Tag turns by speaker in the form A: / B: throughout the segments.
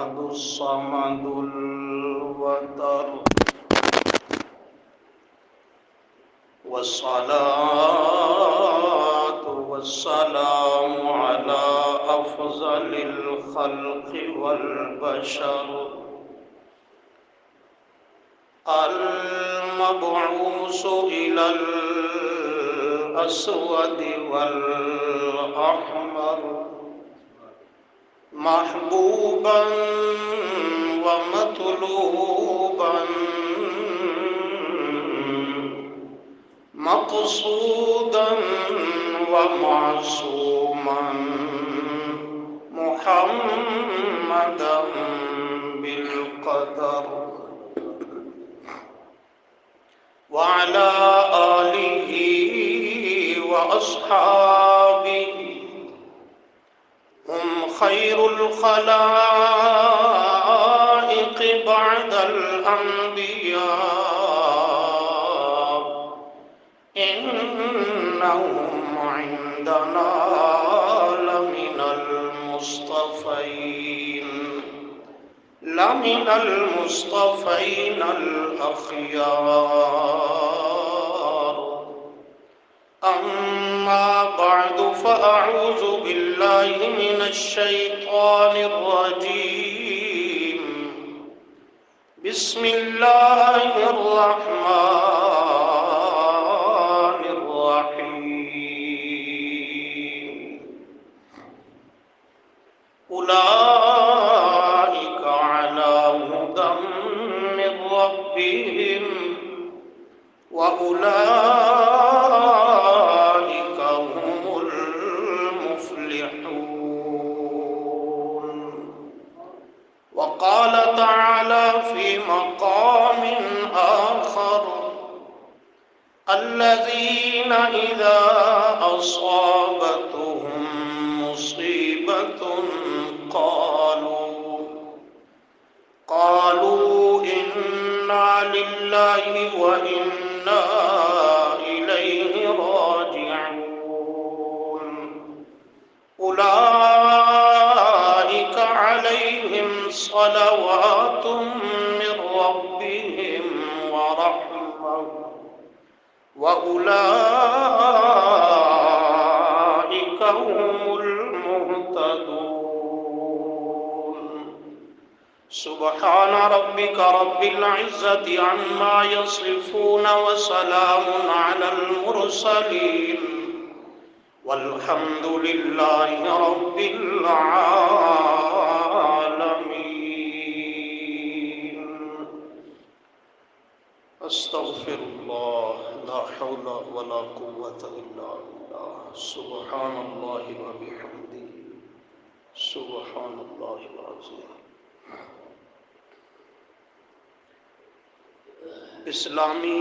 A: الأحد الصمد الوتر والصلاة والسلام على أفضل الخلق والبشر المبعوث إلى الأسود والأحمر محبوبا ومطلوبا مقصودا ومعصوما محمدا بالقدر وعلى آله وأصحابه هم خير الخلائق بعد الأنبياء إنهم عندنا لمن المصطفين الأخيار أما بعد فأعوذ بالله من الشيطان الرجيم بسم الله الرحمن الرحيم أولئك على هدى من ربهم وأولئك هم المفلحون. وقال تعالى في مقام آخر الذين إذا أصابتهم مصيبة قالوا إنا لله وإنا إليه راجعون أولئك عليهم صلوات من ربهم ورحمة وأولئك هم المهتدون. سبحان ربك رب العزة عما يصفون وسلام على المرسلين والحمد لله رب العالمين. استغفر الله لا حول ولا قوة إلا بالله سبحان الله وبحمده سبحان الله العظيم. اسلامی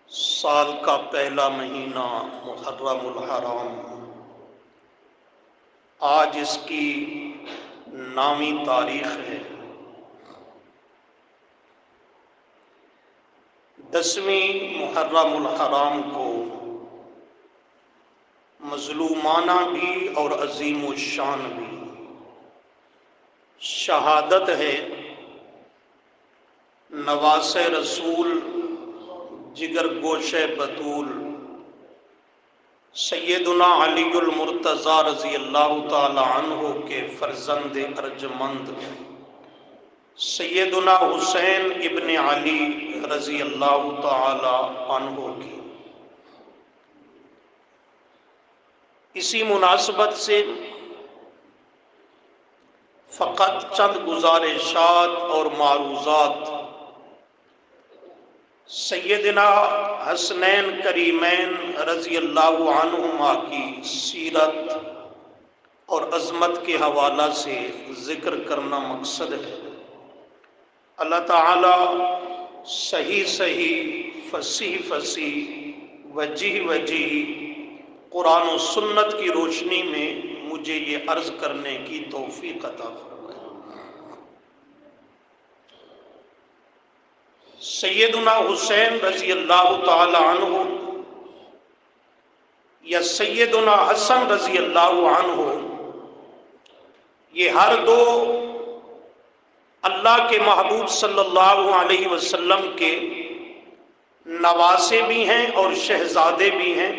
A: سال کا پہلا مہینہ محرم الحرام، آج اس کی 9ویں تاریخ ہے۔ 10ویں محرم الحرام کو مظلومانہ بھی اور عظیم الشان بھی شہادت ہے نواس رسول جگر گوش بطول سیدنا علی المرتضیٰ رضی اللہ تعالی عنہ کے فرزند ارجمند سیدنا حسین ابن علی رضی اللہ تعالی عنہ کی۔ اسی مناسبت سے فقط چند گزارشات اور معروضات سیدنا حسنین کریمین رضی اللہ عنہما کی سیرت اور عظمت کے حوالہ سے ذکر کرنا مقصد ہے۔ اللہ تعالی صحیح فصیح وجیح قرآن و سنت کی روشنی میں مجھے یہ عرض کرنے کی توفیق عطا فرمائے۔ سیدنا حسین رضی اللہ تعالی عنہ یا سیدنا حسن رضی اللہ عنہ یہ ہر دو اللہ کے محبوب صلی اللہ علیہ وسلم کے نواسے بھی ہیں اور شہزادے بھی ہیں،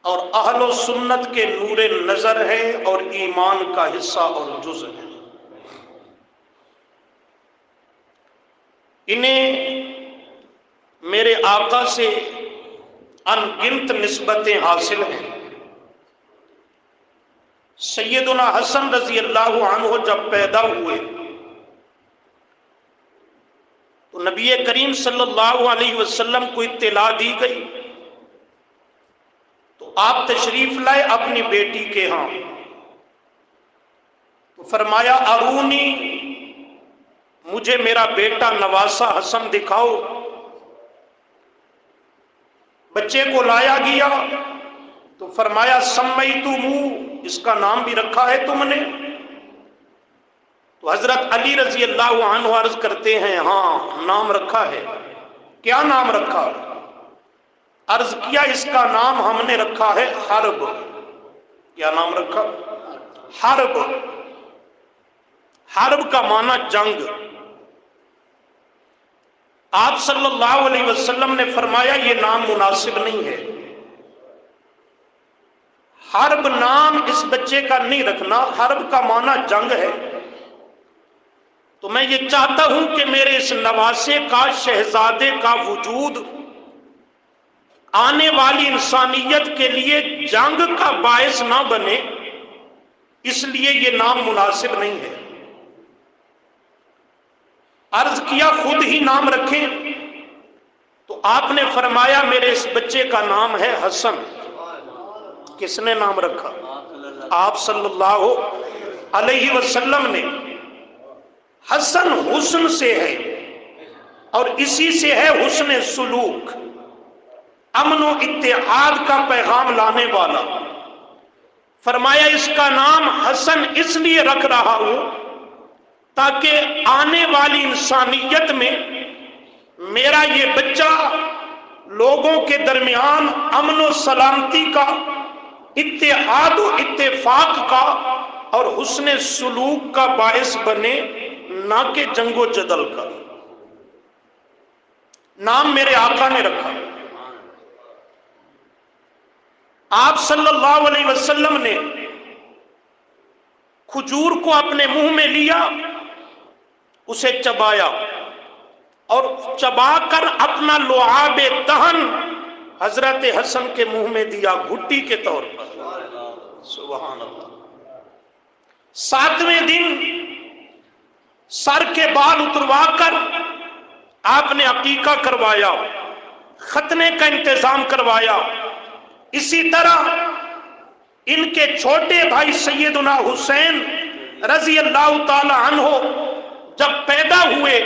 A: اور اہل و سنت کے نور نظر ہیں اور ایمان کا حصہ اور جز ہیں۔ انہیں میرے آقا سے ان گنت نسبتیں حاصل ہیں۔ سیدنا حسن رضی اللہ عنہ جب پیدا ہوئے تو نبی کریم صلی اللہ علیہ وسلم کو اطلاع دی گئی، تو آپ تشریف لائے اپنی بیٹی کے ہاں، تو فرمایا ارونی، مجھے میرا بیٹا نواسا حسن دکھاؤ۔ بچے کو لایا گیا تو فرمایا سمیتمو، اس کا نام بھی رکھا ہے تم نے؟ تو حضرت علی رضی اللہ عنہ عرض کرتے ہیں ہاں نام رکھا ہے۔ کیا نام رکھا؟ عرض کیا اس کا نام ہم نے رکھا ہے حرب۔ کیا نام رکھا؟ حرب۔ حرب کا معنی جنگ۔ آپ صلی اللہ علیہ وسلم نے فرمایا یہ نام مناسب نہیں ہے، حرب نام اس بچے کا نہیں رکھنا، حرب کا معنی جنگ ہے۔ تو میں یہ چاہتا ہوں کہ میرے اس نواسے کا، شہزادے کا وجود آنے والی انسانیت کے لیے جنگ کا باعث نہ بنے، اس لیے یہ نام مناسب نہیں ہے۔ عرض کیا خود ہی نام رکھیں؟ تو آپ نے فرمایا میرے اس بچے کا نام ہے حسن۔ کس نے نام رکھا؟ آپ صلی اللہ علیہ وسلم نے۔ حسن حسن سے ہے اور اسی سے ہے حسن سلوک، امن و اتحاد کا پیغام لانے والا۔ فرمایا اس کا نام حسن اس لیے رکھ رہا ہوں تاکہ آنے والی انسانیت میں میرا یہ بچہ لوگوں کے درمیان امن و سلامتی کا، اتحاد و اتفاق کا اور حسن سلوک کا باعث بنے، نہ کہ جنگ و جدل کا۔ نام میرے آقا نے رکھا۔ آپ صلی اللہ علیہ وسلم نے کھجور کو اپنے منہ میں لیا، اسے چبایا اور چبا کر اپنا لعاب دہن حضرت حسن کے منہ میں دیا گھٹی کے طور پر۔ سبحان اللہ۔ 7ویں دن سر کے بال اتروا کر آپ نے عقیقہ کروایا، ختنے کا انتظام کروایا۔ اسی طرح ان کے چھوٹے بھائی سیدنا حسین رضی اللہ تعالی عنہ جب پیدا ہوئے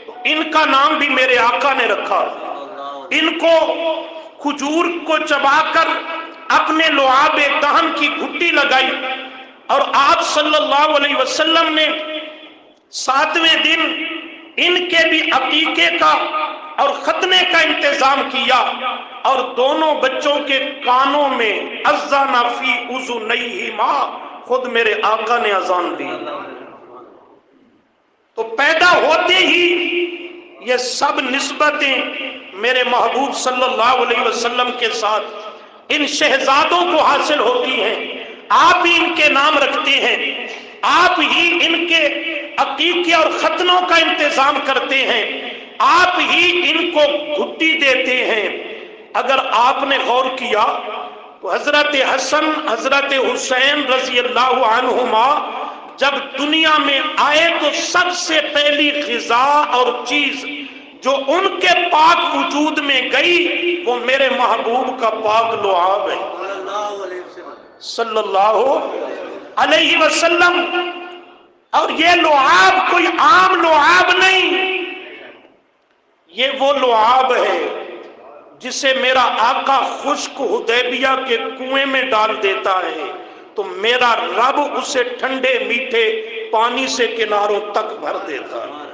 A: تو ان کا نام بھی میرے آقا نے رکھا۔ ان کو کھجور کو چبا کر اپنے لعاب دہن کی گھٹی لگائی، اور آپ صلی اللہ علیہ وسلم نے 7ویں دن ان کے بھی عقیقے کا اور ختنے کا انتظام کیا، اور دونوں بچوں کے کانوں میں اذن فی اذنیہما، خود میرے آقا نے اذان دی۔ تو پیدا ہوتے ہی یہ سب نسبتیں میرے محبوب صلی اللہ علیہ وسلم کے ساتھ ان شہزادوں کو حاصل ہوتی ہیں۔ آپ ہی ان کے نام رکھتے ہیں، آپ ہی ان کے عقیقے اور ختنوں کا انتظام کرتے ہیں، آپ ہی ان کو گھٹی دیتے ہیں۔ اگر آپ نے غور کیا تو حضرت حسن، حضرت حسین رضی اللہ عنہما جب دنیا میں آئے تو سب سے پہلی غذا اور چیز جو ان کے پاک وجود میں گئی وہ میرے محبوب کا پاک لعاب ہے صلی اللہ علیہ وسلم۔ اور یہ لعاب کوئی عام لعاب نہیں، یہ وہ لعاب ہے جسے میرا آقا خشک حدیبیہ کے کنویں میں ڈال دیتا ہے تو میرا رب اسے ٹھنڈے میٹھے پانی سے کناروں تک بھر دیتا ہے۔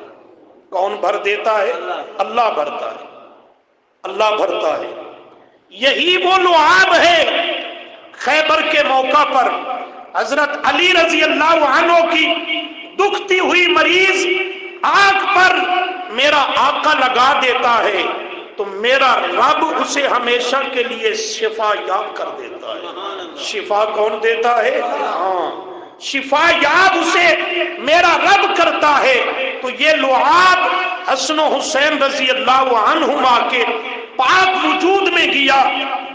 A: کون بھر دیتا ہے؟ اللہ بھرتا ہے، اللہ بھرتا ہے۔ یہی وہ لعاب ہے خیبر کے موقع پر حضرت علی رضی اللہ عنہ کی دکھتی ہوئی مریض آنکھ پر میرا آقا لگا دیتا ہے تو میرا رب اسے ہمیشہ کے لیے شفا یاب کر دیتا ہے۔ شفا کون دیتا ہے؟ ہاں، شفا یاب اسے میرا رب کرتا ہے۔ تو یہ لعاب حسن و حسین رضی اللہ عنہما کے پاک وجود میں گیا،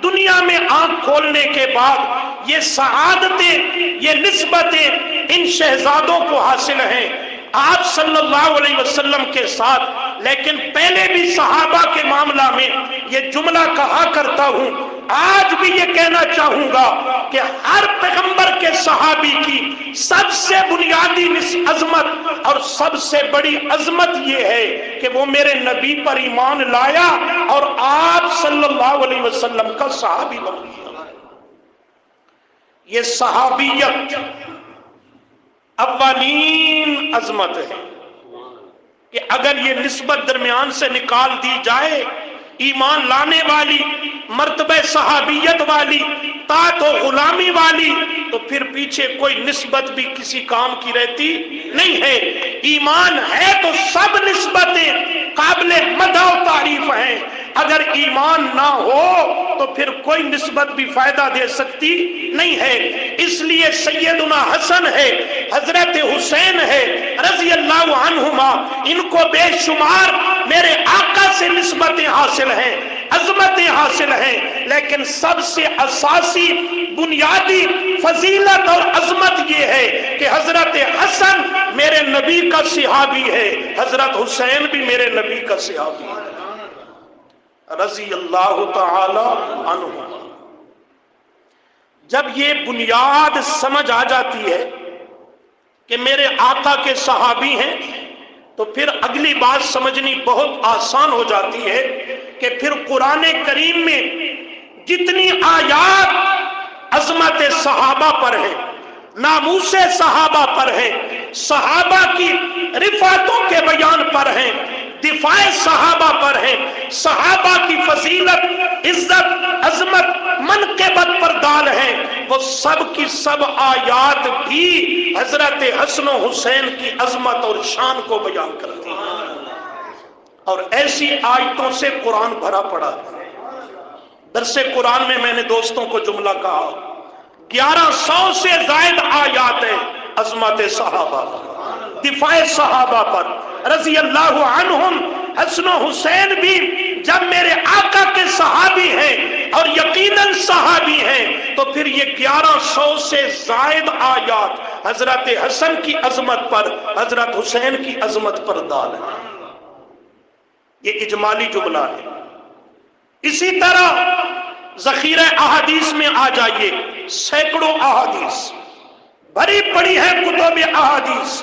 A: دنیا میں آنکھ کھولنے کے بعد یہ سعادتیں، یہ نسبتیں ان شہزادوں کو حاصل ہیں آپ صلی اللہ علیہ وسلم کے ساتھ۔ لیکن پہلے بھی صحابہ کے معاملہ میں یہ جملہ کہا کرتا ہوں، آج بھی یہ کہنا چاہوں گا کہ ہر پیغمبر کے صحابی کی سب سے بنیادی عظمت اور سب سے بڑی عظمت یہ ہے کہ وہ میرے نبی پر ایمان لایا اور آپ صلی اللہ علیہ وسلم کا صحابی بن گیا۔ یہ صحابیت اولین عظمت ہے کہ اگر یہ نسبت درمیان سے نکال دی جائے، ایمان لانے والی، مرتبہ صحابیت والی، طاعت و غلامی والی، تو پھر پیچھے کوئی نسبت بھی کسی کام کی رہتی نہیں ہے۔ ایمان ہے تو سب نسبتیں قابل مدح و تعریف ہیں، اگر ایمان نہ ہو تو پھر کوئی نسبت بھی فائدہ دے سکتی نہیں ہے۔ اس لیے سیدنا حسن ہے، حضرت حسین ہے رضی اللہ عنہما، ان کو بے شمار میرے آقا سے نسبتیں حاصل ہیں، عظمتیں حاصل ہیں، لیکن سب سے اساسی بنیادی فضیلت اور عظمت یہ ہے کہ حضرت حسن میرے نبی کا صحابی ہے، حضرت حسین بھی میرے نبی کا صحابی ہے رضی اللہ تعالی عنہ۔ جب یہ بنیاد سمجھ آ جاتی ہے کہ میرے آقا کے صحابی ہیں تو پھر اگلی بات سمجھنی بہت آسان ہو جاتی ہے کہ پھر قرآن کریم میں جتنی آیات عظمت صحابہ پر ہیں، ناموس صحابہ پر ہیں، صحابہ کی رفعتوں کے بیان پر ہیں، دفاع صحابہ پر ہیں، صحابہ کی فضیلت، عزت، عظمت، منقبت پر دال ہیں، وہ سب کی سب آیات بھی حضرت حسن و حسین کی عظمت اور شان کو بیان کرتی ہیں، اور ایسی آیتوں سے قرآن بھرا پڑا ہے۔ درس قرآن میں نے دوستوں کو جملہ کہا، 1100 سے زائد آیات ہیں عظمت صحابہ پر، دفاع صحابہ پر رضی اللہ عنہم۔ حسن و حسین بھی جب میرے آقا کے صحابی ہیں اور یقیناً صحابی ہیں تو پھر یہ 1100 سے زائد آیات حضرت حسن کی عظمت پر، حضرت حسین کی عظمت پر دال ہے۔ یہ اجمالی جملہ ہے۔ اسی طرح ذخیرہ احادیث میں آ جائیے، سینکڑوں احادیث بھری پڑی ہے، کتب احادیث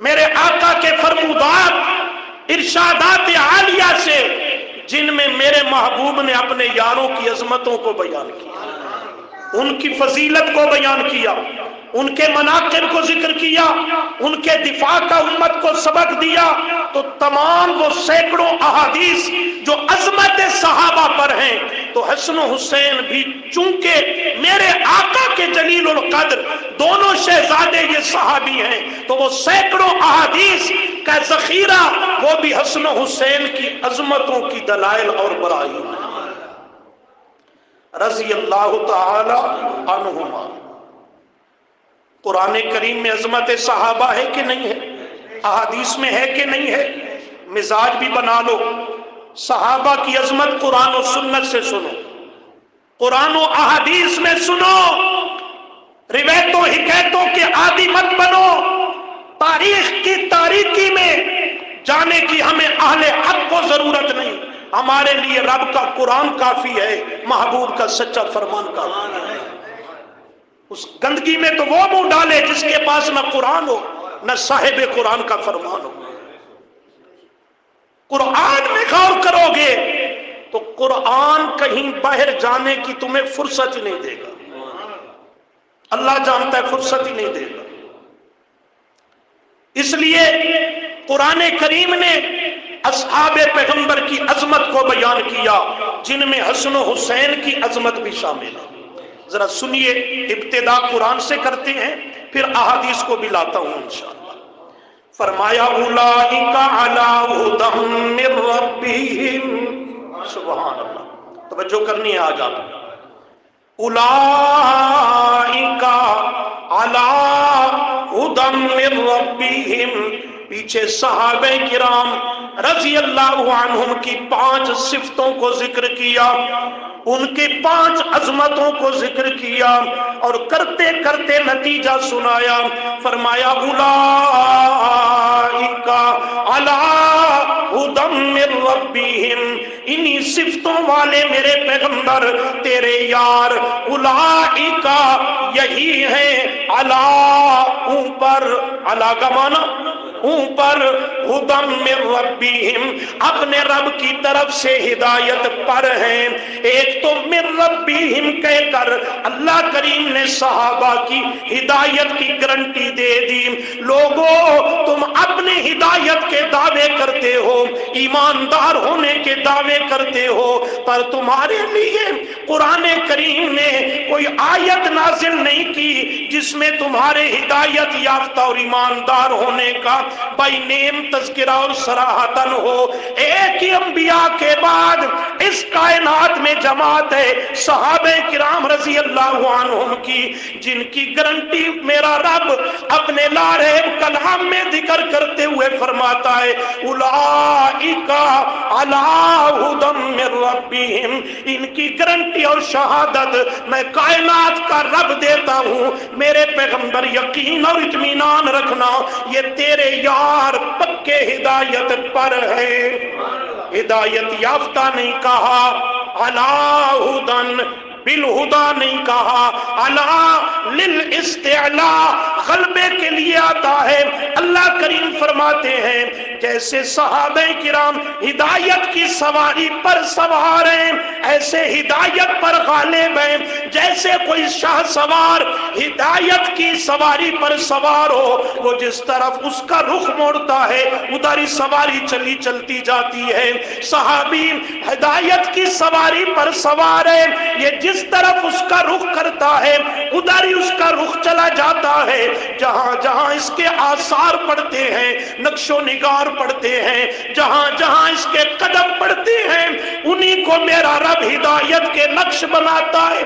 A: میرے آقا کے فرمودات، ارشادات عالیہ سے، جن میں میرے محبوب نے اپنے یاروں کی عظمتوں کو بیان کیا، ان کی فضیلت کو بیان کیا، ان کے مناقب کو ذکر کیا، ان کے دفاع کا امت کو سبق دیا۔ تو تمام وہ سینکڑوں احادیث جو عظمت صحابہ پر ہیں، تو حسن و حسین بھی چونکہ میرے آقا کے جلیل القدر دونوں شہزادے یہ صحابی ہیں، تو وہ سینکڑوں احادیث کا ذخیرہ وہ بھی حسن و حسین کی عظمتوں کی دلائل اور براہین رضی اللہ تعالی عنہما۔ قرآن کریم میں عظمت صحابہ ہے کہ نہیں ہے؟ احادیث میں ہے کہ نہیں ہے؟ مزاج بھی بنا لو، صحابہ کی عظمت قرآن و سنت سے سنو، قرآن و احادیث میں سنو، روایتوں حکایتوں کے عادی مت بنو۔ تاریخ کی تاریکی میں جانے کی ہمیں اہل حق کو ضرورت نہیں، ہمارے لیے رب کا قرآن کافی ہے، محبوب کا سچا فرمان کافی ہے۔ اس گندگی میں تو وہ منہ ڈالے جس کے پاس نہ قرآن ہو نہ صاحب قرآن کا فرمان ہو۔ قرآن میں غور کرو گے تو قرآن کہیں باہر جانے کی تمہیں فرصت ہی نہیں دے گا، اللہ جانتا ہے فرصت ہی نہیں دے گا۔ اس لیے قرآن کریم نے اصحاب پیغمبر کی عظمت کو بیان کیا، جن میں حسن و حسین کی عظمت بھی شامل ہے۔ ذرا سنیے، ابتدا قرآن سے کرتے ہیں پھر احادیث کو بھی لاتا ہوں انشاءاللہ۔ فرمایا اولئک علی ھدی من ربہم، سبحان اللہ، توجہ کرنی ہے آج آپ، اولئک علی ھدی من ربہم، پیچھے صحابہ کرام رضی اللہ عنہم کی 5 صفتوں کو ذکر کیا، ان کے 5 عظمتوں کو ذکر کیا، اور کرتے کرتے نتیجہ سنایا، فرمایا اولئک علی ھدی من ربہم، انہی صفتوں والے میرے پیغمبر تیرے یار، اولئک یہی ہیں، علی اوپر، علی کا معنی اوپر، ھدی من ربہم اپنے رب کی طرف سے ہدایت پر ہیں۔ ایک تو من ربہم کہہ کر اللہ کریم نے صحابہ کی ہدایت کی گارنٹی دے دی۔ لوگوں تم اپنے ہدایت کے دعوے کرتے ہو، ایماندار ہونے کے دعوے کرتے ہو، پر تمہارے لیے قرآن کریم نے کوئی آیت نازل نہیں کی جس میں تمہارے ہدایت یافتہ اور ایماندار ہونے کا بائی نیم تذکرہ اور صراحتاً ہو۔ ایک ہی انبیاء کے بعد اس کائنات میں جماعت ہے صحابہ کرام رضی اللہ عنہم کی، جن کی گارنٹی میرا رب اپنے لا ریب کلام میں ذکر کرتے ہوئے فرماتا ہے اولئک علی ھدی من ربہم، ان کی گارنٹی اور شہادت میں کائنات کا رب دیتا ہوں۔ میرے پیغمبر یقین اور اطمینان رکھنا، یہ تیرے یار پکے ہدایت پر ہے، ہدایت یافتہ نہیں کہا، علی ھدی بالہدا نہیں کہا، علی للاستعلاء غلبے کے لیے آتا ہے۔ اللہ کریم فرماتے ہیں جیسے صحابہ کرام ہدایت کی سواری پر سوار ہیں، ایسے ہدایت پر غالب ہیں۔ جیسے کوئی شاہ سوار ہدایت کی سواری پر سوار ہو، وہ جس طرف اس کا رخ موڑتا ہے ادھر ہی سواری چلتی جاتی ہے۔ صحابی ہدایت کی سواری پر سوار ہے، یہ جس طرف اس کا رخ کرتا ہے ادھر ہی اس کا رخ چلا جاتا ہے۔ جہاں جہاں اس کے آثار پڑتے ہیں، نقش و نگار پڑتے ہیں، جہاں جہاں اس کے قدم پڑتے ہیں، انہی کو میرا رب ہدایت کے نقش بناتا ہے۔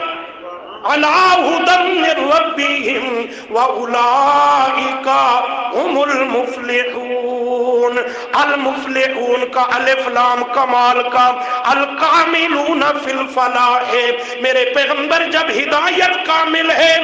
A: علی ھدی من ربہم واولئک ھم المفلحون، المفلحون کا الف لام کمال کا، الکاملون فی الفلاح، میرے پیغمبر جب ہدایت کامل ہے،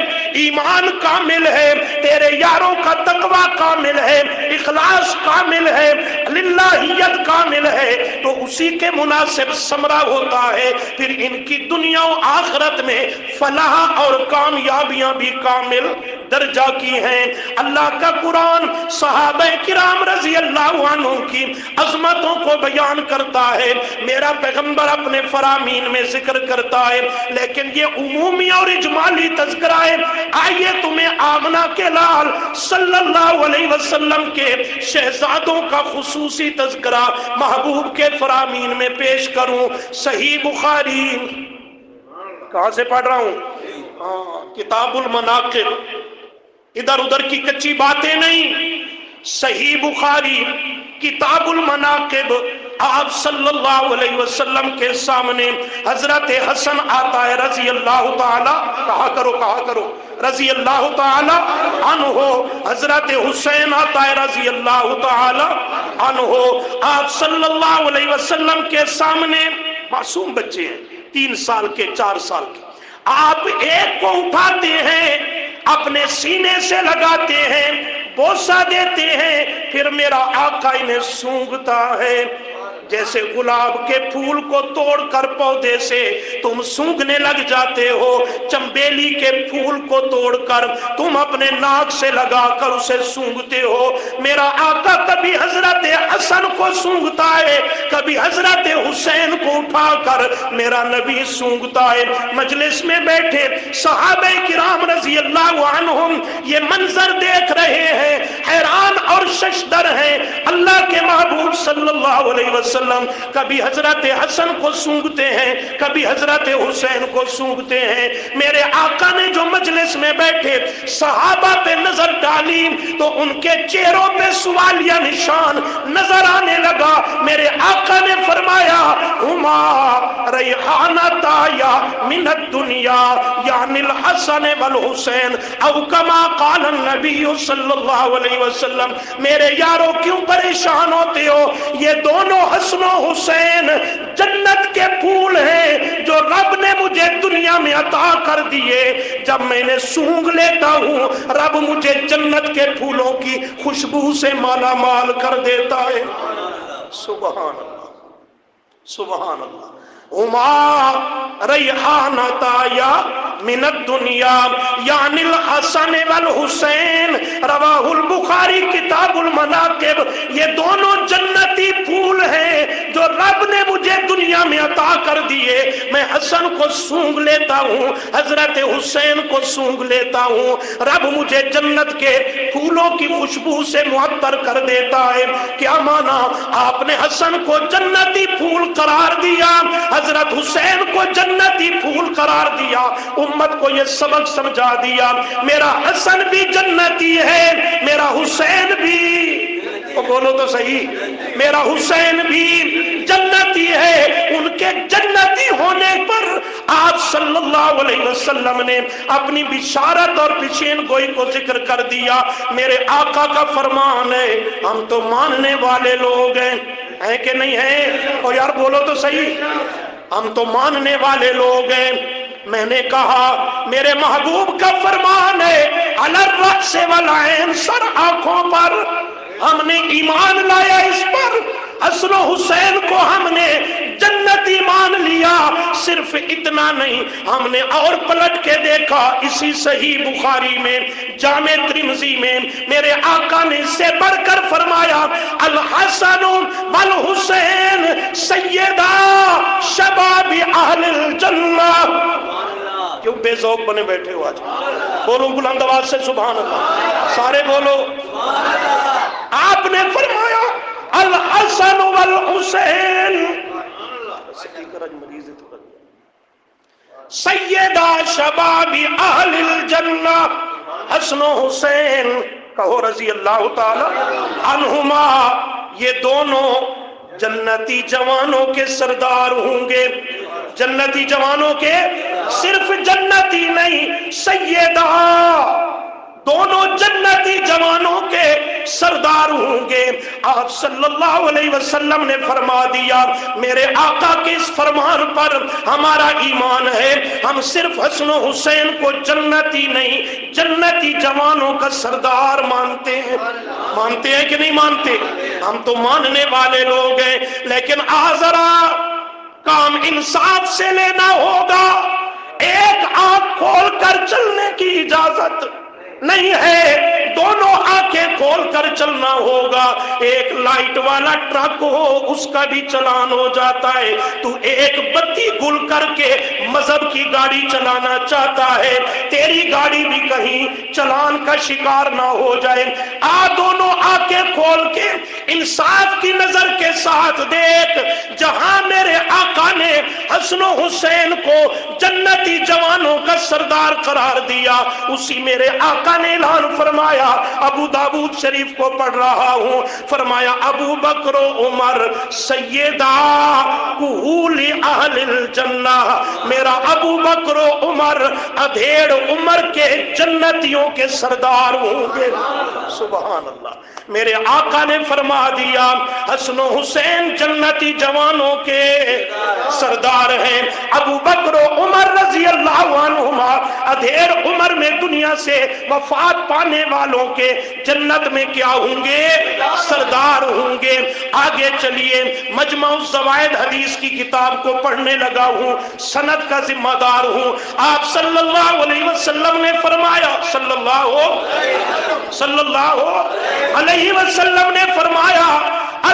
A: ایمان کامل ہے، تیرے یاروں کا تقوی کامل ہے، اخلاص کامل ہے، للہیت کامل ہے، تو اسی کے مناسب ثمرہ ہوتا ہے۔ پھر ان کی دنیا و آخرت میں فلاح اور کامیابیاں بھی کامل درجہ کی ہیں۔ اللہ کا قرآن صحابہ کرام رضی اللہ عنہ کی عظمتوں کو بیان کرتا ہے، میرا پیغمبر اپنے فرامین میں ذکر کرتا ہے، لیکن یہ عمومی اور اجمالی تذکرہ ہے۔ آئیے تمہیں آمنہ کے لال صلی اللہ علیہ وسلم کے شہزادوں کا خصوصی تذکرہ محبوب کے فرامین میں پیش کروں۔ صحیح بخاری، کہاں سے پڑھ رہا ہوں؟ کتاب المناقب، ادھر ادھر کی کچی باتیں نہیں، صحیح بخاری کتاب المناقب، آپ صلی اللہ علیہ وسلم کے سامنے حضرت حسن آتا ہے رضی اللہ تعالی، کہا کرو رضی اللہ تعالی عنہ، حضرت حسین آتا ہے رضی اللہ تعالی عنہ، آپ صلی اللہ علیہ وسلم کے سامنے معصوم بچے ہیں، 3 سال کے 4 سال کے، آپ ایک کو اٹھاتے ہیں، اپنے سینے سے لگاتے ہیں، بوسہ دیتے ہیں، پھر میرا آقا انہیں سونگھتا ہے، جیسے گلاب کے پھول کو توڑ کر پودے سے تم سونگھنے لگ جاتے ہو، چمبیلی کے پھول کو توڑ کر تم اپنے ناک سے لگا کر اسے سونگھتے ہو، میرا آقا کبھی حضرت حسن کو سونگھتا ہے، کبھی حضرت حسین کو اٹھا کر میرا نبی سونگھتا ہے۔ مجلس میں بیٹھے صحابہ کرام رضی اللہ عنہم یہ منظر دیکھ رہے ہیں، حیران اور ششدر ہیں۔ اللہ کے کے محبوب صلی اللہ علیہ وسلم کبھی حضرت حسن کو سونگتے ہیں، کبھی حضرت حسین کو سونگتے ہیں۔ میرے آقا نے جو مجلس میں بیٹھے صحابہ پہ نظر ڈالی تو ان کے چہروں پہ سوالیہ نشان نظر آنے لگا۔ میرے آقا نے فرمایا ہما ریحانتا یا من الدنیا یعنی الحسن والحسین او کما قال النبی صلی اللہ علیہ وسلم۔ میرے یارو کیوں پریشان ہوتے ہو؟ یہ دونوں حسن و حسین جنت کے پھول ہیں جو رب نے مجھے دنیا میں عطا کر دیے۔ جب میں نے سونگ لیتا ہوں رب مجھے جنت کے پھولوں کی خوشبو سے مالا مال کر دیتا ہے۔ سبحان اللہ، سبحان اللہ۔ ہما ریحانتا یا من الدنیا یعنی الحسن والحسین، رواہ البخاری کتاب المناقب۔ یہ دونوں جنتی پھول ہیں جو رب نے مجھے دنیا میں عطا کر دیے۔ میں حسن کو سونگ لیتا ہوں، حضرت حسین کو سونگ لیتا ہوں، رب مجھے جنت کے پھولوں کی خوشبو سے معطر کر دیتا ہے۔ کیا مانا؟ آپ نے حسن کو جنتی پھول قرار دیا، حضرت حسین کو جنتی پھول قرار دیا، امت کو یہ سبق سمجھا دیا میرا حسن بھی جنتی ہے، میرا حسین بھی، بولو تو صحیح، میرا حسین بھی جنتی ہے۔ ان کے جنتی ہونے پر آپ صلی اللہ علیہ وسلم نے اپنی بشارت اور پیشین گوئی کو ذکر کر دیا۔ میرے آقا کا فرمان ہے، ہم تو ماننے والے لوگ ہیں کہ نہیں ہیں؟ اور یار بولو تو صحیح، ہم تو ماننے والے لوگ ہیں۔ میں نے کہا میرے محبوب کا فرمان ہے علی الرأس والعین، سر آنکھوں پر ہم نے ایمان لایا، اس پر حسن و حسین کو ہم نے جنتی مان لیا۔ صرف اتنا نہیں، ہم نے اور پلٹ کے دیکھا، اسی صحیح بخاری میں، جامع ترمذی میں میرے آقا نے اس سے بڑھ کر فرمایا الحسن والحسین سیدہ شباب اہل الجنہ۔ کیوں بے ذوق بنے بیٹھے ہو آج؟ بولو بلند آواز سے سبحان اللہ، سارے بولو۔ آپ نے فرمایا الحسن والحسین سیدہ شباب اہل الجنہ، حسن و حسین کہو رضی اللہ تعالی عنہما، یہ دونوں جنتی جوانوں کے سردار ہوں گے۔ جنتی جوانوں کے، صرف جنتی نہیں، سیدہ، دونوں جنتی جوانوں کے سردار ہوں گے۔ آپ صلی اللہ علیہ وسلم نے فرما دیا، میرے آقا کے اس فرمان پر ہمارا ایمان ہے، ہم صرف حسن و حسین کو جنتی نہیں، جنتی جوانوں کا سردار مانتے ہیں۔ مانتے ہیں کہ نہیں مانتے؟ ہم تو ماننے والے لوگ ہیں، لیکن ذرا کام انصاف سے لینا ہوگا۔ ایک آنکھ کھول کر چلنے کی اجازت نہیں ہے، دونوں آنکھیں کھول کر چلنا ہوگا۔ ایک لائٹ والا ٹرک ہو اس کا بھی چلان ہو جاتا ہے، تو ایک بتی گل کر کے مذہب کی گاڑی چلانا چاہتا ہے، تیری گاڑی بھی کہیں چلان کا شکار نہ ہو جائے۔ دونوں آنکھیں کھول کے انصاف کی نظر کے ساتھ دیکھ، جہاں میرے آقا نے حسن و حسین کو جنتی جوانوں کا سردار قرار دیا، اسی میرے آقا نے اعلان فرمایا، ابو داؤد شریف کو پڑھ رہا ہوں، فرمایا ابو بکر و عمر سیدہ کہول اہل الجنہ، میرا ابو بکر و عمر ادھیڑ عمر کے جنتیوں کے سردار ہوں گے۔ سبحان اللہ۔ میرے آقا نے فرما دیا حسن و حسین جنتی جوانوں کے سردار ہیں، ابو بکر و عمر رضی اللہ عنہما ادھیڑ عمر میں دنیا سے وفات پانے والوں کے جنت میں کیا ہوں گے؟ سردار ہوں گے۔ آگے چلیے، مجمع الزوائد حدیث کی کتاب کو پڑھنے لگا ہوں، سند کا ذمہ دار ہوں۔ آپ صلی اللہ علیہ وسلم نے فرمایا، صلی اللہ علیہ وسلم نے فرمایا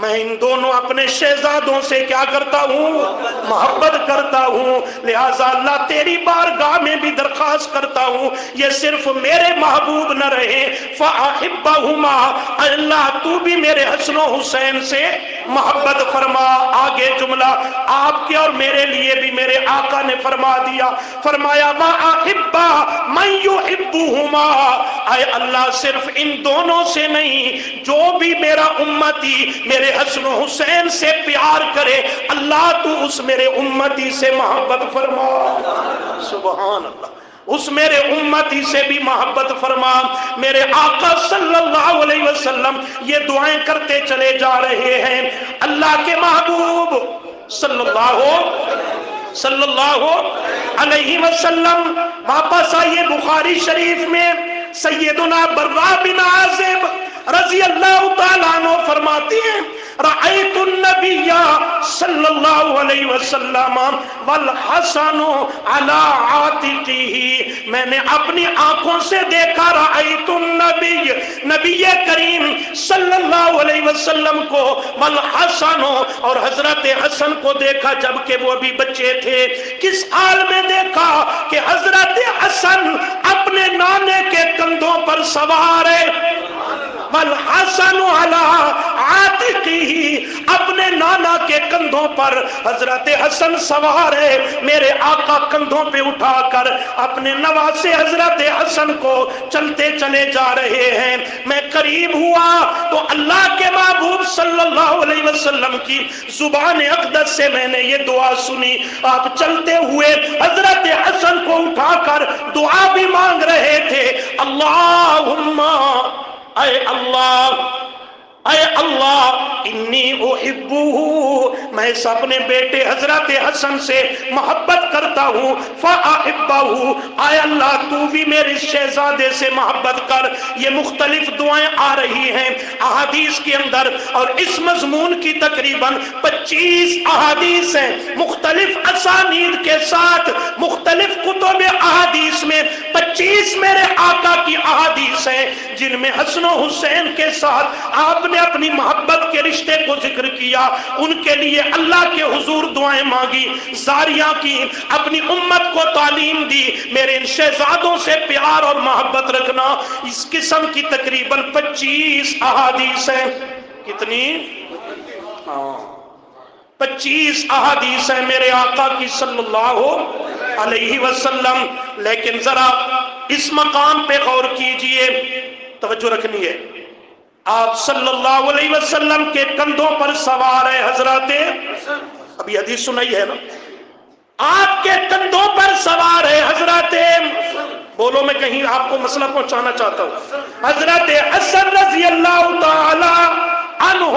A: میں ان دونوں اپنے شہزادوں سے کیا کرتا ہوں؟ محبت کرتا ہوں، لہذا اللہ تیری بارگاہ میں بھی درخواست کرتا ہوں یہ صرف میرے محبوب نہ رہے، فَأَحِبَّهُمَا، اللہ تو بھی میرے حسن و حسین سے محبت فرما۔ آگے جملہ آپ کے اور میرے لیے بھی میرے آقا نے فرما دیا، فرمایا وَأَحِبَّ مَن يُحِبُّهُمَا، اے اللہ صرف ان دونوں سے نہیں، جو بھی میرا امتی میرے حسن و حسین سے پیار کرے اللہ تو اس میرے امتی سے محبت فرما۔ سبحان اللہ، اس میرے امتی سے بھی محبت فرما۔ میرے آقا صلی اللہ علیہ وسلم یہ دعائیں کرتے چلے جا رہے ہیں، اللہ کے محبوب صلی اللہ علیہ وسلم واپس آئیے بخاری شریف میں سیدنا برا بن عازب رضی اللہ تعالیٰ عنہ فرماتے ہیں رأیت النبی صلی اللہ علیہ وسلم والحسن علی عاتقہ، میں نے اپنی آنکھوں سے دیکھا رأیت النبی، نبی کریم صلی اللہ علیہ وسلم کو، والحسن اور حضرت حسن کو دیکھا جبکہ وہ ابھی بچے تھے۔ کس حال میں دیکھا کہ حضرت حسن اپنے نانے کے کندھوں پر سوار ہے، والحسن علی عاتقہ، اپنے نانا کے کندھوں پر حضرت حسن سوار ہے۔ میرے آقا کندھوں پہ اٹھا کر اپنے نواسے حضرت حسن کو چلتے چلے جا رہے ہیں۔ میں قریب ہوا تو اللہ کے محبوب صلی اللہ علیہ وسلم کی زبان اقدس سے میں نے یہ دعا سنی، آپ چلتے ہوئے حضرت حسن کو اٹھا کر دعا بھی مانگ رہے تھے، اللہم، اے اللہ انی احبہ، میں اس اپنے بیٹے حضرت حسن سے محبت کرتا ہوں، فاحبہ، اے اللہ تو بھی میرے شہزادے سے محبت کر۔ یہ مختلف دعائیں آ رہی ہیں احادیث کے اندر، اور اس مضمون کی تقریباً 25 احادیث ہیں مختلف اسانید کے ساتھ، مختلف کتب احادیث میں 25 میرے آقا کی احادیث ہیں جن میں حسن و حسین کے ساتھ آپ نے اپنی محبت کے رشتے کو ذکر کیا، ان کے لیے اللہ کے حضور دعائیں مانگی، زاریہ کی، اپنی امت کو تعلیم دی میرے ان شہزادوں سے پیار اور محبت رکھنا۔ اس قسم کی تقریباً 25 احادیث ہیں۔ کتنی؟ 25 احادیث ہیں میرے آقا کی صلی اللہ علیہ وسلم۔ لیکن ذرا اس مقام پہ غور کیجئے، توجہ رکھنی ہے، آپ صلی اللہ علیہ وسلم کے کندھوں پر سوار ہے حضرت، ابھی حدیث سنائی ہے نا، آپ کے کندھوں پر سوار ہے حضرت، بولو میں کہیں آپ کو مسئلہ پہنچانا چاہتا ہوں، حضرت حسن رضی اللہ تعالی عنہ۔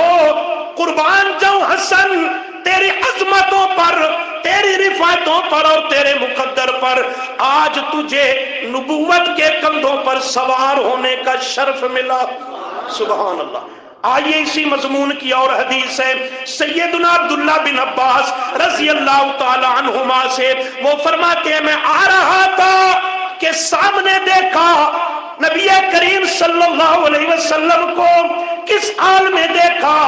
A: قربان جاؤں حسن تیری عظمتوں پر، تیری رفعتوں پر اور تیرے مقدر پر، آج تجھے نبوت کے کندھوں پر سوار ہونے کا شرف ملا۔ سبحان اللہ۔ آئیے اسی مضمون کی اور حدیث ہے سیدنا عبداللہ بن عباس رضی اللہ تعالی عنہما سے، وہ فرماتے ہیں میں آ رہا تھا کہ سامنے دیکھا نبی کریم صلی اللہ علیہ وسلم کو، کس حال میں دیکھا؟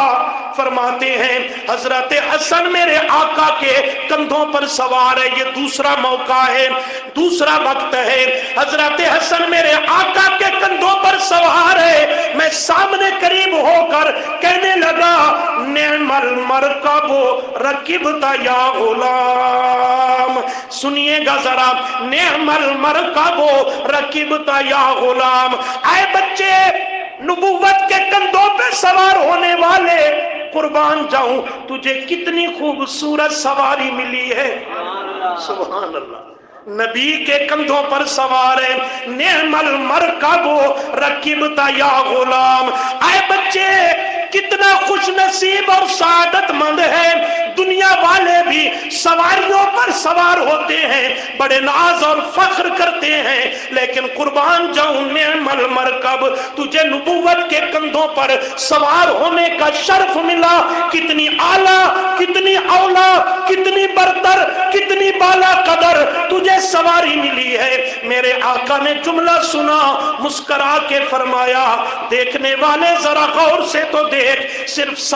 A: فرماتے ہیں حضرت حسن میرے آقا کے کندھوں پر سوار ہے۔ یہ دوسرا موقع ہے، دوسرا وقت ہے، حضرت حسن میرے آقا کے کندھوں پر سوار ہے۔ میں سامنے قریب ہو کر کہنے لگا نعم المرکب رکبت یا غلام، سنیے گا ذرا، نعم المرکب رکبت یا غلام، اے بچے نبوت کے کندھوں پہ سوار ہونے والے، قربان جاؤں تجھے کتنی خوبصورت سواری ملی ہے۔ سبحان اللہ، نبی کے کندھوں پر سوار ہے، نعم المرکب رکبت یا غلام، اے بچے کتنا خوش نصیب اور سعادت مند ہے، دنیا والے بھی سواریوں پر سوار ہوتے ہیں، بڑے ناز اور فخر کرتے ہیں، لیکن قربان جاؤں نعم المرکب، تجھے نبوت کے کندھوں پر سوار ہونے کا شرف ملا۔ کتنی اعلیٰ، کتنی اولا، کتنی برتر، کتنی بالا قدر تجھے سواری ملی ہے۔ میرے آقا نے جملہ سنا، مسکرا کے فرمایا دیکھنے والے ذرا غور سے تو دیکھ، صرف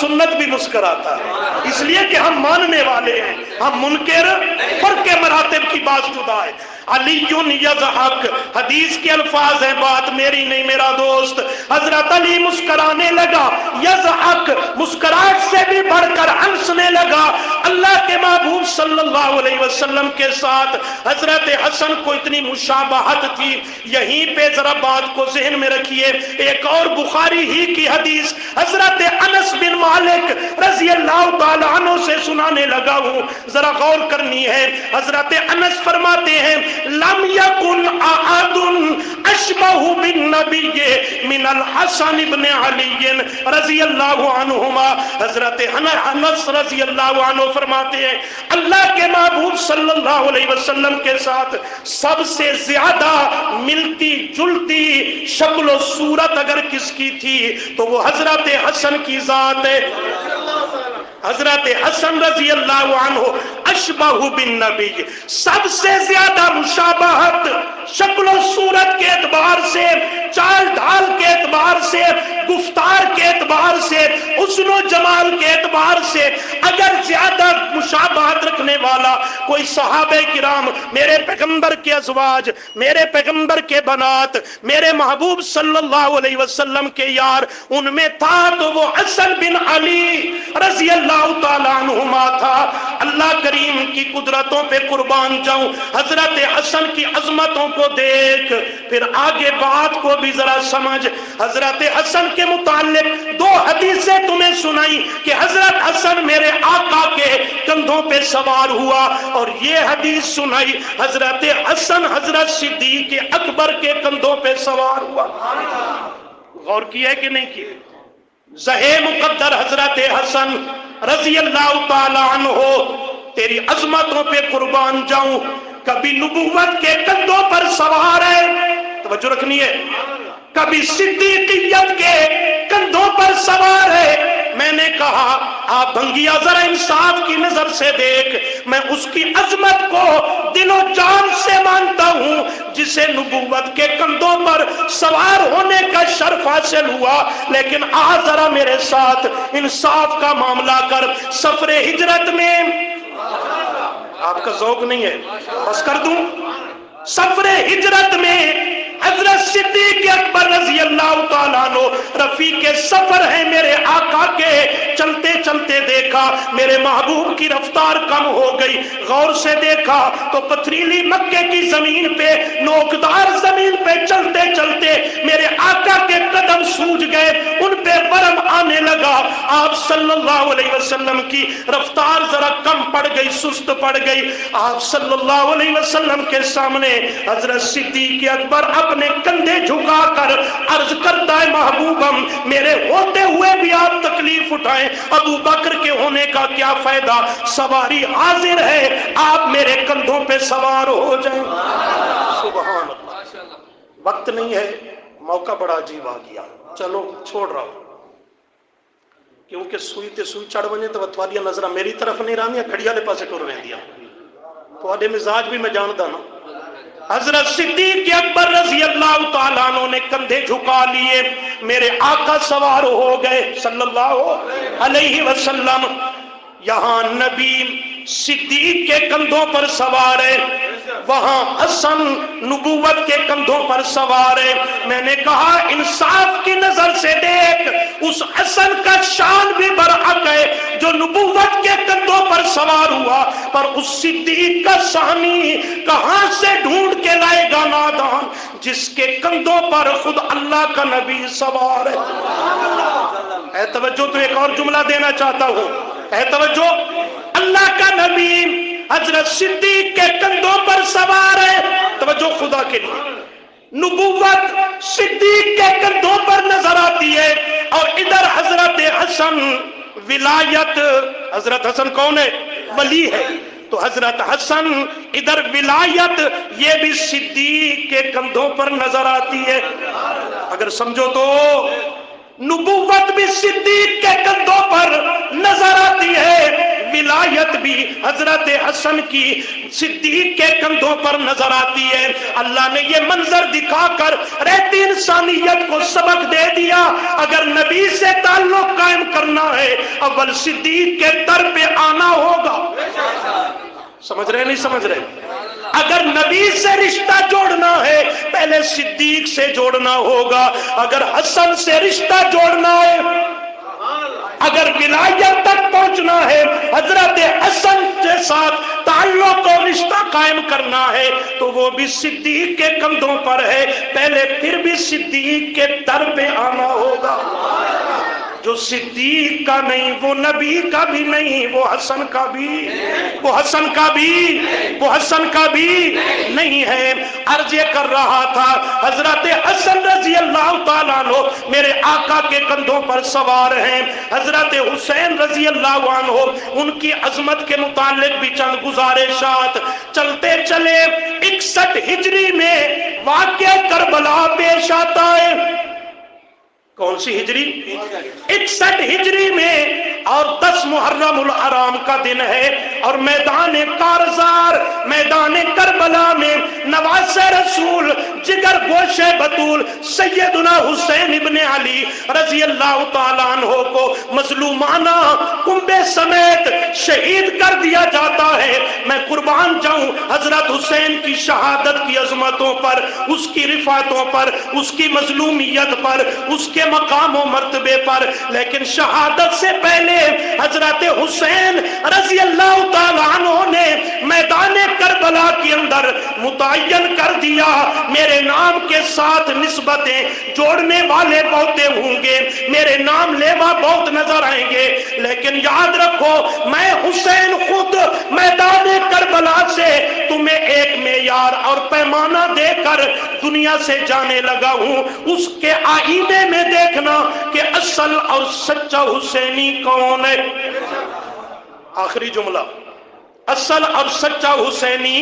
A: سنت بھی مسکراتا ہے، اس لیے کہ ہم ماننے والے ہیں، ہم منکر فرق مراتب کی بات جدا ہے۔ علی یضحک، حدیث کے الفاظ ہیں، بات میری نہیں میرا دوست، حضرت علی مسکرانے لگا، یضحک مسکراہٹ سے بھی بڑھ کر ہنسنے لگا۔ اللہ کے محبوب صلی اللہ علیہ وسلم کے ساتھ حضرت حسن کو اتنی مشابہت تھی۔ یہیں پہ ذرا بات کو ذہن میں رکھیے، ایک اور بخاری ہی کی حدیث حضرت انس بن مالک رضی اللہ تعالیٰ عنہ سے سنانے لگا ہوں، ذرا غور کرنی ہے۔ حضرت انس فرماتے ہیں لم یکن احد اشبہ بالنبی من الحسن بن علی رضی اللہ عنہما۔ حضرت انس رضی اللہ عنہ فرماتے ہیں اللہ کے محبوب صلی اللہ علیہ وسلم کے ساتھ سب سے زیادہ ملتی جلتی شکل و صورت اگر کس کی تھی تو وہ حضرت حسن کی ذات ہے۔ حضرت حسن رضی اللہ عنہ اشبہ بالنبی، سب سے زیادہ مشابہت شکل و صورت کے اعتبار سے، چال ڈھال کے اعتبار سے، گفتار کے اعتبار سے، حسن و جمال کے اعتبار سے اگر زیادہ مشابہت رکھنے والا کوئی صحابہ کرام، میرے پیغمبر کے ازواج، میرے پیغمبر کے بنات، میرے محبوب صلی اللہ علیہ وسلم کے یار ان میں تھا تو وہ حسن بن علی رضی اللہ تعالیٰ عنہما تھا۔ اللہ کریم کی قدرتوں پہ قربان جاؤں، حضرت حسن کی عظمتوں کو دیکھ، پھر آگے بات کو بھی ذرا سمجھ۔ حضرت حسن کے متعلق دو حدیثیں تمہیں سنائی کہ حضرت حسن میرے آقا کے کندھوں پہ سوار ہوا، اور یہ حدیث سنائی حضرت حسن حضرت صدیق اکبر کے کندھوں پہ سوار ہوا۔ غور کیا ہے کہ نہیں کیا؟ زہے مقدر حضرت حسن رضی اللہ تعالی عنہ، تیری عظمتوں پہ قربان جاؤں، کبھی نبوت کے کندھوں پر سوار ہے، توجہ رکھنی ہے، کبھی صدیقیت کے کندھوں پر سوار ہے۔ میں نے کہا آپ بھنگیا ذرا انصاف کی نظر سے دیکھ، میں اس کی عظمت کو دل و جان سے مانتا ہوں جسے نبوت کے کندھوں پر سوار ہونے کا شرف حاصل ہوا، لیکن آ ذرا میرے ساتھ انصاف کا معاملہ کر۔ سفر ہجرت میں آپ کا ذوق نہیں ہے، بس کر دوں، سفر ہجرت میں حضرت صدیق اکبر رضی اللہ تعالیٰ عنہ رفیق سفر ہے میرے آقا کے، چلتے چلتے دیکھا میرے محبوب کی رفتار کم ہو گئی، غور سے دیکھا تو پتھریلی مکے کی زمین پہ، نوکدار زمین پہ چلتے چلتے میرے آقا کے قدم سوج گئے، ان پہ ورم آنے لگا۔ آپ صلی اللہ علیہ وسلم کی رفتار ذرا کم پڑ گئی، سست پڑ گئی۔ آپ صلی اللہ علیہ وسلم کے سامنے حضرت صدیق اکبر اپنے کندھے جھکا کر عرض کرتا ہے محبوبم میرے ہوتے ہوئے بھی آپ تکلیف اٹھائیں، ابو بکر کے ہونے کا کیا فائدہ، سواری حاضر ہے، آپ میرے کندھوں پہ سوار ہو جائیں۔ سبحان اللہ، وقت نہیں ہے، موقع بڑا عجیب آ گیا، چلو چھوڑ رہا ہوں، کیونکہ سوئی تے سوئی چڑھ ونجے تو تھوڑی نظر میری طرف نہیں رہنی، گھڑی والے پاسے ٹر رہندیاں، تھوڑے مزاج بھی میں جاندا نا۔ حضرت صدیق اکبر رضی اللہ تعالیٰ عنہ نے کندھے جھکا لیے، میرے آقا سوار ہو گئے صلی اللہ علیہ وسلم۔ یہاں نبی صدیق کے کندھوں پر سوار ہے، وہاں حسن نبوت کے کندھوں پر سوار ہے۔ میں نے کہا انصاف کی نظر سے دیکھ، اس حسن کا شان بھی برحق ہے جو نبوت کے کندھوں پر سوار ہوا، پر اس صدیق کا ثانی کہاں سے ڈھونڈ کے لائے گا نادان جس کے کندھوں پر خود اللہ کا نبی سوار ہے۔ اے توجہ، تو ایک اور جملہ دینا چاہتا ہوں، اے توجہ، اللہ کا نبی حضرت صدیق کے کندھوں پر سوار ہے، توجہ خدا کے لیے، نبوت صدیق کے کندھوں پر نظر آتی ہے، اور ادھر حضرت حسن ولایت، حضرت حسن کون ہے؟ ولی ہے، تو حضرت حسن ادھر ولایت یہ بھی صدیق کے کندھوں پر نظر آتی ہے۔ اگر سمجھو تو نبوت بھی صدیق کے کندھوں پر نظر آتی ہے، ولایت بھی حضرت حسن کی صدیق کے کندھوں پر نظر آتی ہے۔ اللہ نے یہ منظر دکھا کر رہتی انسانیت کو سبق دے دیا، اگر نبی سے تعلق قائم کرنا ہے اول صدیق کے در پہ آنا ہوگا. سمجھ رہے نہیں سمجھ رہے؟ اگر نبی سے رشتہ جوڑنا ہے پہلے صدیق سے جوڑنا ہوگا. اگر حسن سے رشتہ جوڑنا ہے، اگر ولایت تک پہنچنا ہے، حضرت حسن کے ساتھ تعلق اور رشتہ قائم کرنا ہے تو وہ بھی صدیق کے کندھوں پر ہے. پہلے پھر بھی صدیق کے در پہ آنا ہوگا. جو صدیق کا نہیں وہ نبی کا بھی نہیں، وہ حسن کا بھی نہیں ہے. عرض یہ کر رہا تھا حضرت حسن رضی اللہ تعالیٰ عنہ میرے آقا کے کندھوں پر سوار ہیں. حضرت حسین رضی اللہ عنہ ان کی عظمت کے متعلق بھی چند گزارشات. چلتے چلے 61 ہجری میں واقعہ کربلا پیش آتا ہے. کون سی ہجری؟ 61 ہجری میں، اور 10 محرم الحرام کا دن ہے، اور میدان کارزار میدان کربلا میں نواز رسول جگر گوش بطول سیدنا حسین ابن علی رضی اللہ تعالیٰ عنہ کو مظلومانہ کنبے سمیت شہید کر دیا جاتا ہے. میں قربان جاؤں حضرت حسین کی شہادت کی عظمتوں پر، اس کی رفعتوں پر، اس کی مظلومیت پر، اس کے مقام و مرتبے پر، لیکن شہادت سے پہلے حضرت حسین رضی اللہ تعالیٰ عنہ نے میدان کربلا کے اندر متعین کر دیا میرے نام کے ساتھ نسبتیں جوڑنے والے بہتے ہوں گے، میرے نام لیوا بہت نظر آئیں گے، لیکن یاد رکھو میں حسین خود میدان کربلا سے تمہیں ایک معیار اور پیمانہ دے کر دنیا سے جانے لگا ہوں. اس کے آئینے میں دیکھنا کہ اصل اور سچا حسینی کون ہے. آخری جملہ، اصل اور سچا حسینی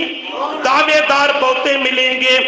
A: دعوے دار بہتے ملیں گے،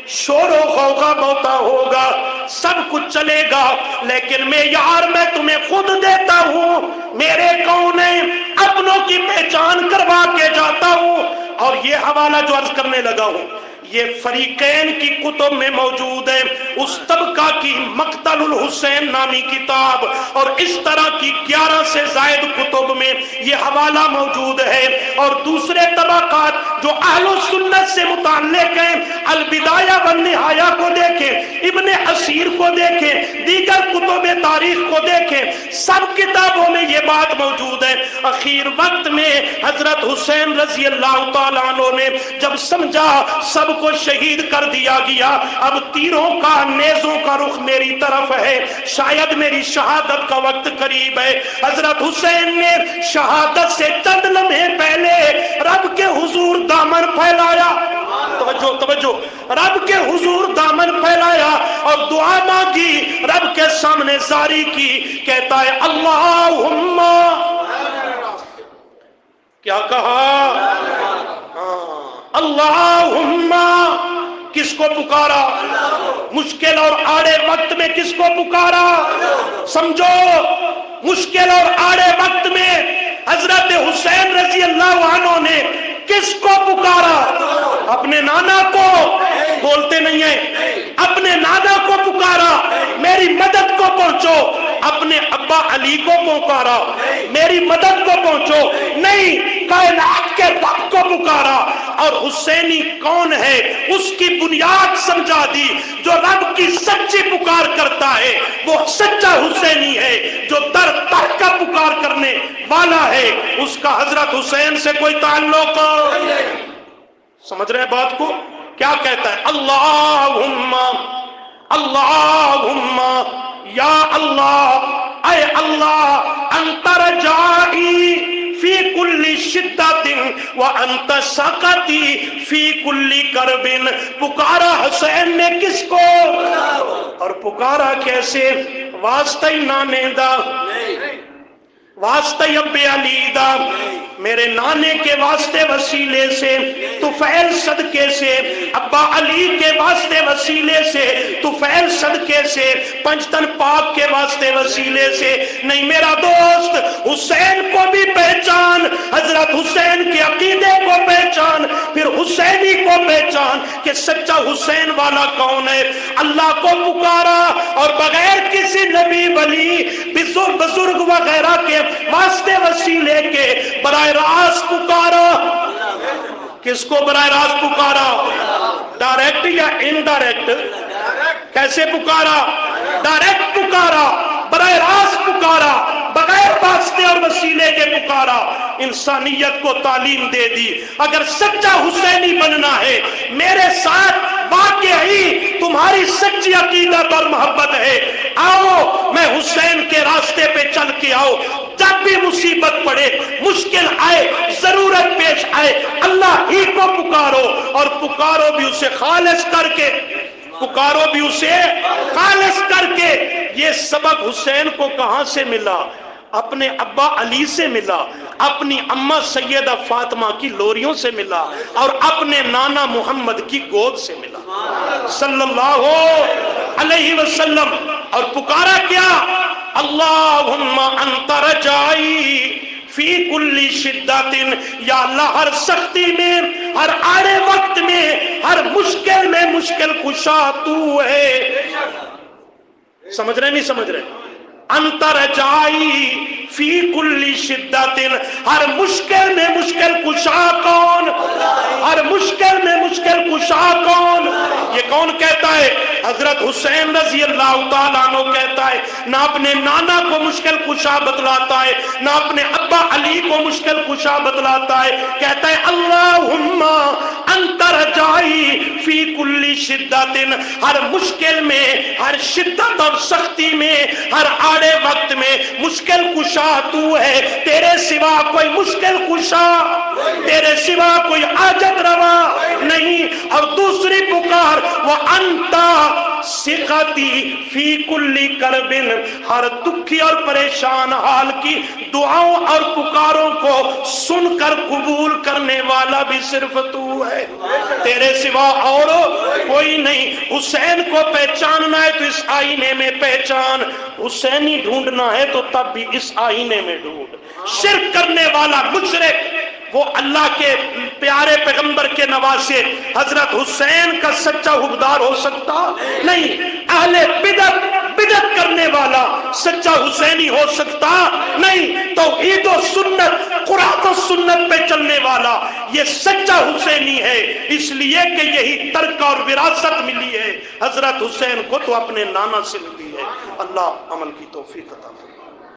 A: شور و غوغا بہتا ہوگا، سب کچھ چلے گا، لیکن معیار میں تمہیں خود دیتا ہوں. میرے کون ہیں اپنوں کی پہچان کروا کے جاتا ہوں. اور یہ حوالہ جو عرض کرنے لگا ہوں یہ فریقین کی کتب میں موجود ہے. اس طبقہ کی مقتل الحسین نامی کتاب اور اس طرح کی 11 سے زائد کتب میں یہ حوالہ موجود ہے. اور دوسرے طبقات جو اہل سنت سے متعلق ہیں، البدایہ والنہایہ کو دیکھیں، ابن اسیر کو دیکھیں، دیگر کتب تاریخ کو دیکھیں، سب کتابوں میں یہ بات موجود ہے. اخیر وقت میں حضرت حسین رضی اللہ تعالیٰ عنہ نے جب سمجھا سب کو شہید کر دیا گیا، اب تیروں کا نیزوں کا رخ میری طرف ہے، شاید میری شہادت کا وقت قریب ہے. حضرت حسین نے شہادت سے چند لمحے پہلے رب کے حضور دامن پھیلایا. توجہ، رب کے حضور دامن پھیلایا اور دعا مانگی، رب کے سامنے زاری کی، کہتا ہے اللہم، کیا کہا؟ اللہم. کس کو پکارا؟ مشکل اور آڑے وقت میں کس کو پکارا؟ سمجھو، مشکل اور آڑے وقت میں حضرت حسین رضی اللہ عنہ نے کس کو پکارا؟ اپنے نانا کو. بولتے نہیں ہیں. اپنے نانا کو پکارا، میری مدد کو پہنچو. اپنے ابا علی کو پکارا، میری مدد کو پہنچو. نہیں، کائنات کے رب کو پکارا. اور حسینی کون ہے اس کی بنیاد سمجھا دی. جو رب کی سچی پکار کرتا ہے وہ سچا حسینی ہے. جو در در کا پکار کرنے والا ہے اس کا حضرت حسین سے کوئی تعلق. سمجھ رہے بات کو؟ کیا کہتا ہے؟ اللہم، اللہم، یا اللہ، اے اللہ، انت رجائی فی کل شدت وانت سقطی فی کل کرب. پکارا حسین نے کس کو اور پکارا کیسے؟ واسطہ ہی نانے دا، واسطہ اب علی دا میرے نانے کے واسطے وسیلے سے طفیل صدقے سے ابا علی کے واسطے وسیلے سے طفیل صدقے سے پنجتن پاک کے واسطے وسیلے سے نہیں میرا دوست حسین کو بھی پہچان حضرت حسین کے عقیدے کو پہچان پھر حسینی کو پہچان کہ سچا حسین والا کون ہے اللہ کو پکارا اور بغیر کسی نبی ولی بزرگ وغیرہ کے واسطے وسیلے کے براہ راست پکارا کس کو براہ راست پکارا ڈائریکٹ یا انڈائریکٹ کیسے پکارا ڈائریکٹ پکارا براہ راست پکارا بغیر واسطے اور وسیلے کے پکارا انسانیت کو تعلیم دے دی اگر سچا حسینی بننا ہے میرے ساتھ واقعی تمہاری سچی عقیدت اور محبت ہے آؤ میں حسین کے راستے پہ چل کے آؤ جب بھی مصیبت پڑے مشکل آئے ضرورت پیش آئے اللہ ہی کو پکارو اور پکارو بھی اسے خالص کر کے پکارو بھی اسے خالص کر کے یہ سبق حسین کو کہاں سے ملا اپنے ابا علی سے ملا اپنی اماں سیدہ فاطمہ کی لوریوں سے ملا اور اپنے نانا محمد کی گود سے ملا صلی اللہ علیہ وسلم اور پکارا کیا اللہم انت رجائی فی کل شدت یا اللہ ہر سختی میں ہر آڑے وقت میں ہر مشکل میں مشکل کشا تو ہے سمجھ رہے نہیں سمجھ رہے انت رجائی فی کل شدت ہر مشکل میں مشکل کشا کون ہر مشکل میں مشکل کشا کون یہ کون کہتا ہے حضرت حسین رضی اللہ تعالیٰ عنہ کہتا ہے نہ اپنے نانا کو مشکل کشا بتلاتا ہے نہ اپنے ابا علی کو مشکل کشا بتلاتا ہے کہتا ہے اللہم انت رجائی فی کل شدت ہر مشکل میں ہر شدت اور سختی میں ہر آڑے وقت میں مشکل کشا تو ہے تیرے سوا کوئی مشکل کشا تیرے سوا کوئی حاجت روا نہیں اور دوسری پکار وہ انتا سقتی فی کل کرب ہر دکھی اور پریشان حال کی دعاؤں اور پکاروں کو سن کر قبول کرنے والا بھی صرف تو ہے تیرے سوا اور کوئی نہیں حسین کو پہچاننا ہے تو اس آئینے میں پہچان حسینی ڈھونڈنا ہے تو تب بھی اس آئینے میں ڈھونڈ شرک کرنے والا مشرک وہ اللہ کے پیارے پیغمبر کے نواسے حضرت حسین کا سچا حبدار ہو سکتا نہیں اہل بدعت کرنے والا سچا حسینی ہو سکتا نہیں توحید و سنت قرآن و سنت پہ چلنے والا یہ سچا حسینی ہے اس لیے کہ یہی ترک اور وراثت ملی ہے حضرت حسین کو تو اپنے نانا سے ملی ہے اللہ عمل کی توفیق عطا فرمائے